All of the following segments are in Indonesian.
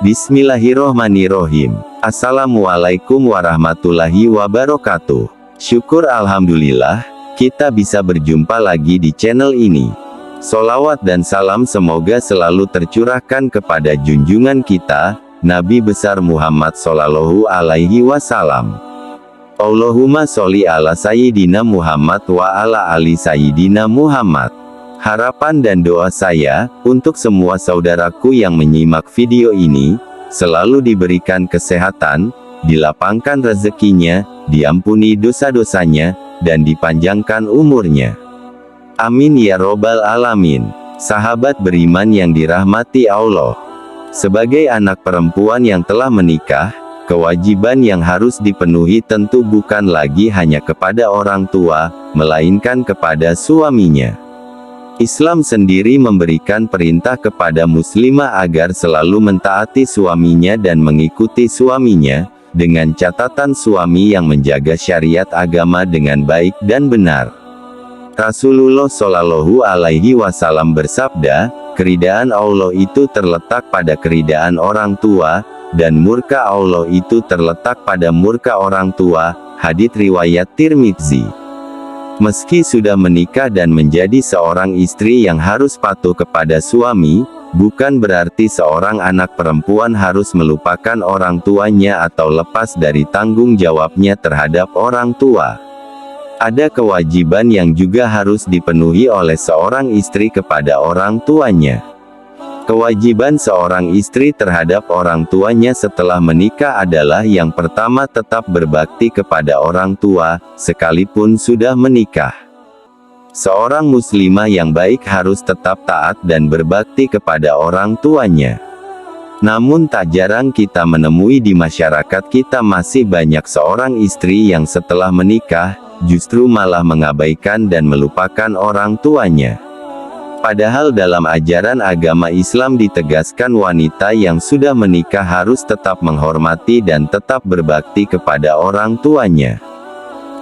Bismillahirrohmanirrohim. Assalamualaikum warahmatullahi wabarakatuh. Syukur alhamdulillah, kita bisa berjumpa lagi di channel ini. Sholawat dan salam semoga selalu tercurahkan kepada junjungan kita, Nabi besar Muhammad Shallallahu Alaihi Wasallam. Allahumma sholli ala Sayyidina Muhammad wa ala ali Sayyidina Muhammad. Harapan dan doa saya, untuk semua saudaraku yang menyimak video ini, selalu diberikan kesehatan, dilapangkan rezekinya, diampuni dosa-dosanya, dan dipanjangkan umurnya. Amin ya robbal alamin. Sahabat beriman yang dirahmati Allah. Sebagai anak perempuan yang telah menikah, kewajiban yang harus dipenuhi tentu bukan lagi hanya kepada orang tua, melainkan kepada suaminya. Islam sendiri memberikan perintah kepada muslimah agar selalu mentaati suaminya dan mengikuti suaminya, dengan catatan suami yang menjaga syariat agama dengan baik dan benar. Rasulullah Shallallahu Alaihi Wasallam bersabda, keridaan Allah itu terletak pada keridaan orang tua, dan murka Allah itu terletak pada murka orang tua. Hadits riwayat Tirmidzi. Meski sudah menikah dan menjadi seorang istri yang harus patuh kepada suami, bukan berarti seorang anak perempuan harus melupakan orang tuanya atau lepas dari tanggung jawabnya terhadap orang tua. Ada kewajiban yang juga harus dipenuhi oleh seorang istri kepada orang tuanya. Kewajiban seorang istri terhadap orang tuanya setelah menikah adalah yang pertama tetap berbakti kepada orang tua, sekalipun sudah menikah. Seorang muslimah yang baik harus tetap taat dan berbakti kepada orang tuanya. Namun tak jarang kita menemui di masyarakat kita masih banyak seorang istri yang setelah menikah, justru malah mengabaikan dan melupakan orang tuanya. Padahal dalam ajaran agama Islam ditegaskan wanita yang sudah menikah harus tetap menghormati dan tetap berbakti kepada orang tuanya.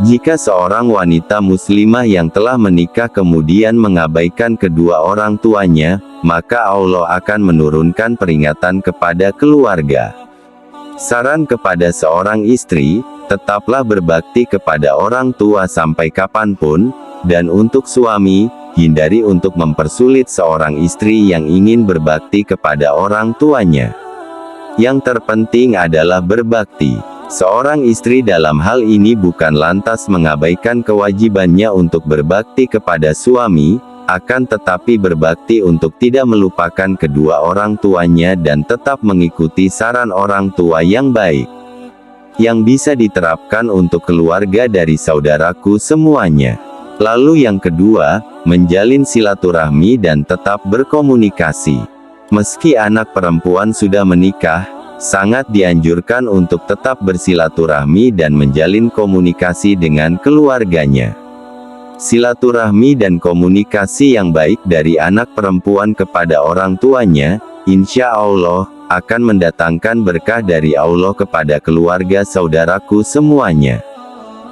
Jika seorang wanita muslimah yang telah menikah kemudian mengabaikan kedua orang tuanya, maka Allah akan menurunkan peringatan kepada keluarga. Saran kepada seorang istri, tetaplah berbakti kepada orang tua sampai kapanpun, dan untuk suami, hindari untuk mempersulit seorang istri yang ingin berbakti kepada orang tuanya. Yang terpenting adalah berbakti. Seorang istri dalam hal ini bukan lantas mengabaikan kewajibannya untuk berbakti kepada suami, akan tetapi berbakti untuk tidak melupakan kedua orang tuanya dan tetap mengikuti saran orang tua yang baik. Yang bisa diterapkan untuk keluarga dari saudaraku semuanya. Lalu yang kedua, menjalin silaturahmi dan tetap berkomunikasi. Meski anak perempuan sudah menikah, sangat dianjurkan untuk tetap bersilaturahmi dan menjalin komunikasi dengan keluarganya. Silaturahmi dan komunikasi yang baik dari anak perempuan kepada orang tuanya, insya Allah, akan mendatangkan berkah dari Allah kepada keluarga saudaraku semuanya.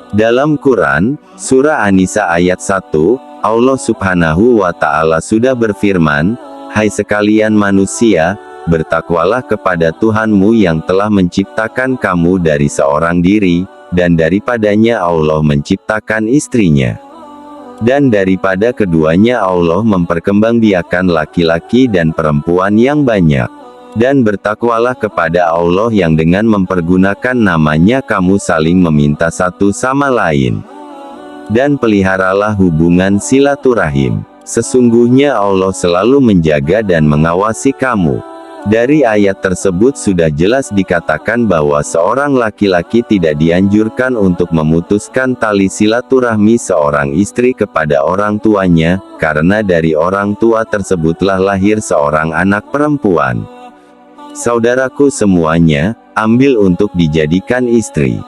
Dalam Quran, Surah An-Nisa ayat 1, Allah Subhanahu wa Ta'ala sudah berfirman, "Hai sekalian manusia, bertakwalah kepada Tuhanmu yang telah menciptakan kamu dari seorang diri, dan daripadanya Allah menciptakan istrinya. Dan daripada keduanya Allah memperkembangbiakan laki-laki dan perempuan yang banyak. Dan bertakwalah kepada Allah yang dengan mempergunakan namanya kamu saling meminta satu sama lain. Dan peliharalah hubungan silaturahim. Sesungguhnya Allah selalu menjaga dan mengawasi kamu." Dari ayat tersebut sudah jelas dikatakan bahwa seorang laki-laki tidak dianjurkan untuk memutuskan tali silaturahmi seorang istri kepada orang tuanya, karena dari orang tua tersebutlah lahir seorang anak perempuan. Saudaraku semuanya, ambil untuk dijadikan istri.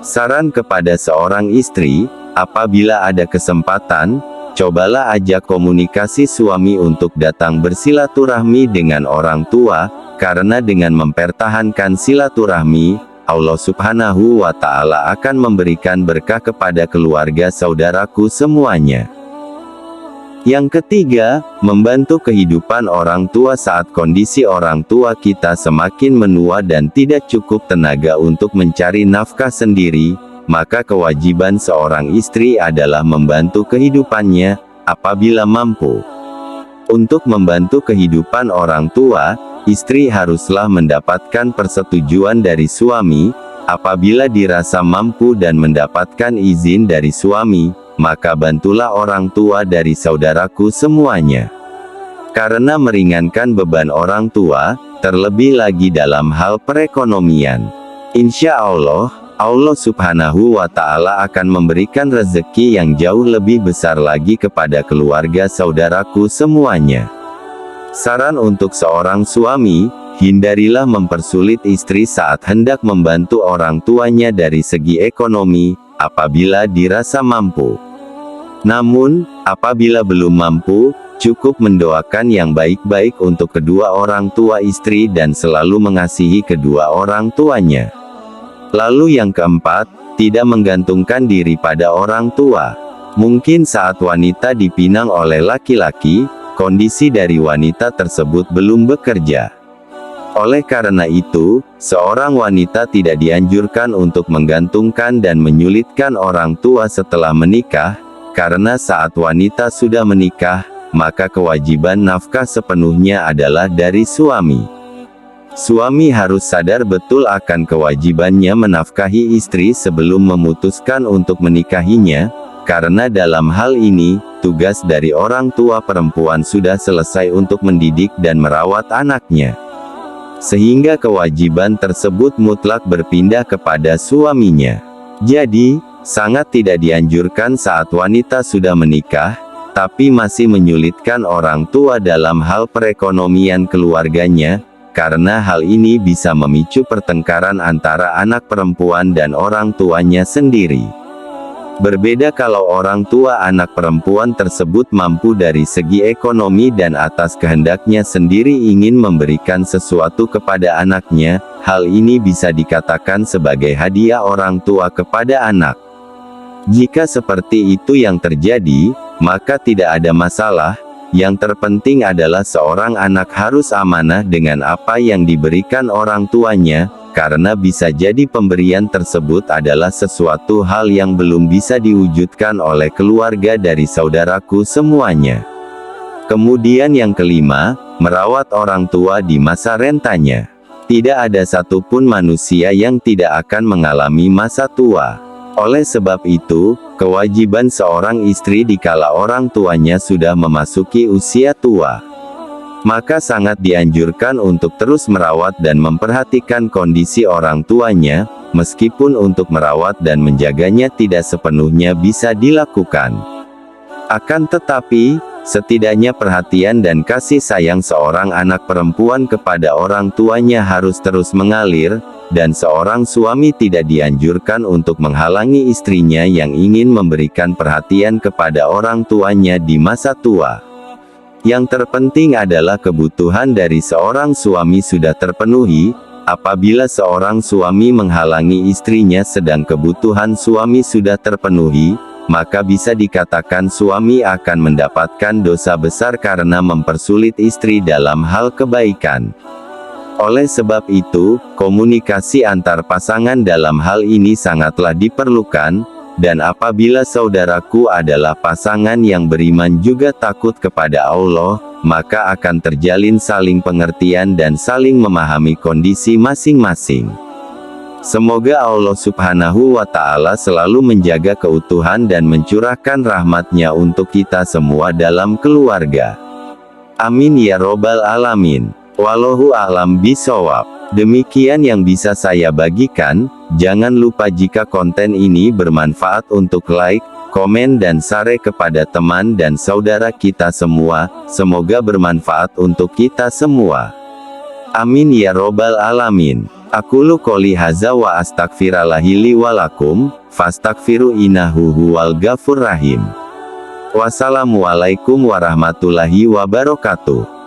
Saran kepada seorang istri, apabila ada kesempatan, cobalah ajak komunikasi suami untuk datang bersilaturahmi dengan orang tua, karena dengan mempertahankan silaturahmi, Allah Subhanahu wa Ta'ala akan memberikan berkah kepada keluarga saudaraku semuanya. Yang ketiga, membantu kehidupan orang tua saat kondisi orang tua kita semakin menua dan tidak cukup tenaga untuk mencari nafkah sendiri, maka kewajiban seorang istri adalah membantu kehidupannya, apabila mampu. Untuk membantu kehidupan orang tua, istri haruslah mendapatkan persetujuan dari suami. Apabila dirasa mampu dan mendapatkan izin dari suami, maka bantulah orang tua dari saudaraku semuanya. Karena meringankan beban orang tua, terlebih lagi dalam hal perekonomian. Insya Allah, Allah Subhanahu wa Ta'ala akan memberikan rezeki yang jauh lebih besar lagi kepada keluarga saudaraku semuanya. Saran untuk seorang suami, hindarilah mempersulit istri saat hendak membantu orang tuanya dari segi ekonomi, apabila dirasa mampu. Namun, apabila belum mampu, cukup mendoakan yang baik-baik untuk kedua orang tua istri dan selalu mengasihi kedua orang tuanya. Lalu yang keempat, tidak menggantungkan diri pada orang tua. Mungkin saat wanita dipinang oleh laki-laki, kondisi dari wanita tersebut belum bekerja. Oleh karena itu, seorang wanita tidak dianjurkan untuk menggantungkan dan menyulitkan orang tua setelah menikah, karena saat wanita sudah menikah, maka kewajiban nafkah sepenuhnya adalah dari suami. Suami harus sadar betul akan kewajibannya menafkahi istri sebelum memutuskan untuk menikahinya, karena dalam hal ini, tugas dari orang tua perempuan sudah selesai untuk mendidik dan merawat anaknya. Sehingga kewajiban tersebut mutlak berpindah kepada suaminya. Jadi, sangat tidak dianjurkan saat wanita sudah menikah, tapi masih menyulitkan orang tua dalam hal perekonomian keluarganya, karena hal ini bisa memicu pertengkaran antara anak perempuan dan orang tuanya sendiri. Berbeda kalau orang tua anak perempuan tersebut mampu dari segi ekonomi dan atas kehendaknya sendiri ingin memberikan sesuatu kepada anaknya, hal ini bisa dikatakan sebagai hadiah orang tua kepada anak. Jika seperti itu yang terjadi, maka tidak ada masalah. Yang terpenting adalah seorang anak harus amanah dengan apa yang diberikan orang tuanya, karena bisa jadi pemberian tersebut adalah sesuatu hal yang belum bisa diwujudkan oleh keluarga dari saudaraku semuanya. Kemudian yang kelima, merawat orang tua di masa rentanya. Tidak ada satupun manusia yang tidak akan mengalami masa tua. Oleh sebab itu, kewajiban seorang istri dikala orang tuanya sudah memasuki usia tua, maka sangat dianjurkan untuk terus merawat dan memperhatikan kondisi orang tuanya, meskipun untuk merawat dan menjaganya tidak sepenuhnya bisa dilakukan. Akan tetapi, setidaknya perhatian dan kasih sayang seorang anak perempuan kepada orang tuanya harus terus mengalir, dan seorang suami tidak dianjurkan untuk menghalangi istrinya yang ingin memberikan perhatian kepada orang tuanya di masa tua. Yang terpenting adalah kebutuhan dari seorang suami sudah terpenuhi. Apabila seorang suami menghalangi istrinya sedang kebutuhan suami sudah terpenuhi, maka bisa dikatakan suami akan mendapatkan dosa besar karena mempersulit istri dalam hal kebaikan. Oleh sebab itu, komunikasi antar pasangan dalam hal ini sangatlah diperlukan, dan apabila saudaraku adalah pasangan yang beriman juga takut kepada Allah, maka akan terjalin saling pengertian dan saling memahami kondisi masing-masing. Semoga Allah Subhanahu wa Ta'ala selalu menjaga keutuhan dan mencurahkan rahmat-Nya untuk kita semua dalam keluarga. Amin ya robbal alamin. Wallahu a'lam bishawab. Demikian yang bisa saya bagikan. Jangan lupa jika konten ini bermanfaat untuk like, komen dan share kepada teman dan saudara kita semua. Semoga bermanfaat untuk kita semua. Amin ya robbal alamin. Aqulu qouli hadza wa astaghfirullahi li wa lakum, fastaghfiru innahu huwal ghafurur rahim. Wassalamualaikum warahmatullahi wabarakatuh.